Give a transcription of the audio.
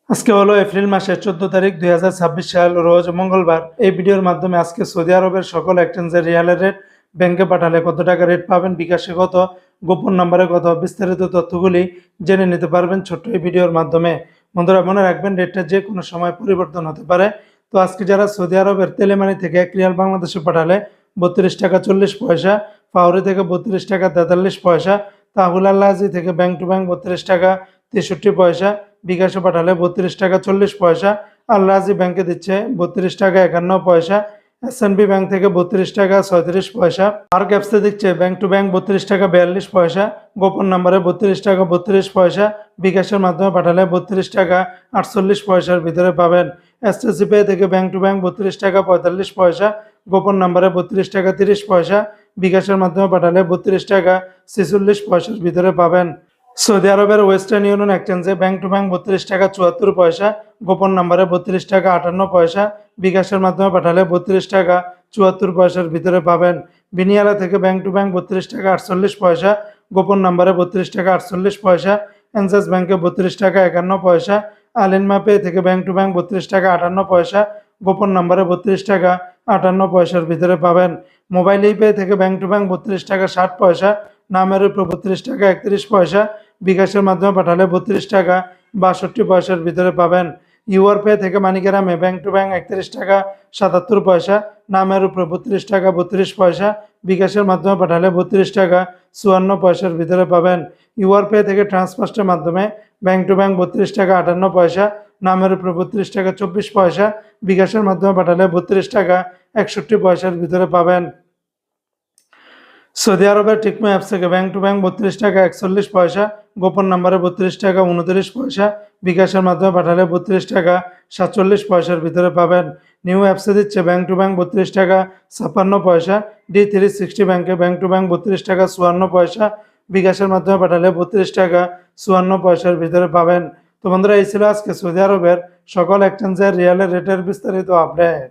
আজকে হলো এপ্রিল মাসের 14 তারিখ 2026 সাল রোজ মঙ্গলবার। এই ভিডিওর মাধ্যমে আজকে সৌদি আরবের সকল এক্সচেঞ্জের রিয়ালের রেট, ব্যাংকে পাঠালে কত টাকা রেট পাবেন, বিকাশে কত, গোপন নম্বরে কত, বিস্তারিত তথ্যগুলি জেনে নিতে পারবেন ছোট্ট এই ভিডিওর মাধ্যমে। বন্ধুরা মনে রাখবেন রেটটা যে কোনো সময় পরিবর্তন হতে পারে। তো আজকে যারা সৌদি আরবের তেলেমানি থেকে 1 রিয়াল বাংলাদেশে পাঠালে 32 টাকা 40 পয়সা, ফাউরি থেকে 32 টাকা 43 পয়সা, তাহুল আল্লাজি থেকে ব্যাংক টু ব্যাংক 32 টাকা 63 পয়সা, বিকাশে পাঠালে 32 টাকা 40 পয়সা, আল রাজি ব্যাংকে দিচ্ছে 32 টাকা 51 পয়সা, এসএনবি ব্যাংক থেকে 32 টাকা 37 পয়সা, মার্ক অ্যাপসে দিচ্ছে ব্যাংক টু ব্যাংক 32 টাকা 42 পয়সা, গোপন নম্বরে 32 টাকা 32 পয়সা, বিকাশের মাধ্যমে পাঠালে 32 টাকা 48 পয়সার ভিতরে পাবেন। এসটিসি পে থেকে ব্যাংক টু ব্যাংক 32 টাকা 45 পয়সা, গোপন নম্বরে 32 টাকা 30 পয়সা, বিকাশের মাধ্যমে পাঠালে 32 টাকা 46 পয়সার ভিতরে পাবেন। সৌদি আরবের ওয়েস্টার্ন ইউনিয়ন এক্সচেঞ্জে ব্যাংক টু ব্যাংক 32 টাকা 74 পয়সা, গোপন নম্বরে 32 টাকা 58 পয়সা, বিকাশের মাধ্যমে পাঠালে 32 টাকা 74 পয়সার ভিতরে পাবেন। বিনিয়ালা থেকে ব্যাংক টু ব্যাংক 32 টাকা 48 পয়সা, গোপন নম্বরে 32 টাকা 48 পয়সা, এনসাস ব্যাংকে 32 টাকা 51 পয়সা, আলিনমা পে থেকে ব্যাংক টু ব্যাংক 32 টাকা 58 পয়সা, গোপন নম্বরে 32 টাকা 58 পয়সার ভিতরে পাবেন। মোবাইল পে থেকে ব্যাংক টু ব্যাংক 32 টাকা 60 পয়সা, নামের উপর 32 টাকা 31 পয়সা, বিকাশের মাধ্যমে পাঠালে 32 টাকা 62 পয়সার ভিতরে পাবেন। ইউআর পে থেকে মানিকেরামে ব্যাংক টু ব্যাংক 31 টাকা 77 পয়সা, নামের উপরে 32 টাকা 32 পয়সা, বিকাশের মাধ্যমে পাঠালে 32 টাকা 54 পয়সার ভিতরে পাবেন। ইউআর পে থেকে ট্রান্সফার্স্টের মাধ্যমে ব্যাংক টু ব্যাংক 32 টাকা 58 পয়সা, নামের উপরে 32 টাকা 24 পয়সা, বিকাশের মাধ্যমে পাঠালে 32 টাকা 61 পয়সার ভিতরে পাবেন। সৌদি আরবের টিকমো অ্যাপস থেকে ব্যাংক টু ব্যাংক 32 টাকা 41 পয়সা, গোপন নম্বরে 32 টাকা 29 পয়সা, বিকাশের মাধ্যমে পাঠালে 32 টাকা 47 পয়সার ভিতরে পাবেন। নিউ অ্যাপসে দিচ্ছে ব্যাংক টু ব্যাংক 32 টাকা 56 পয়সা, D360 ব্যাংকে ব্যাংক টু ব্যাংক 32 টাকা 54 পয়সা, বিকাশের মাধ্যমে পাঠালে 32 টাকা 54 পয়সার ভিতরে পাবেন। তো বন্ধুরা এই ছিল আজকে সৌদি আরবের সকল এক্সচেঞ্জের রিয়ালের রেটের বিস্তারিত আপডেট।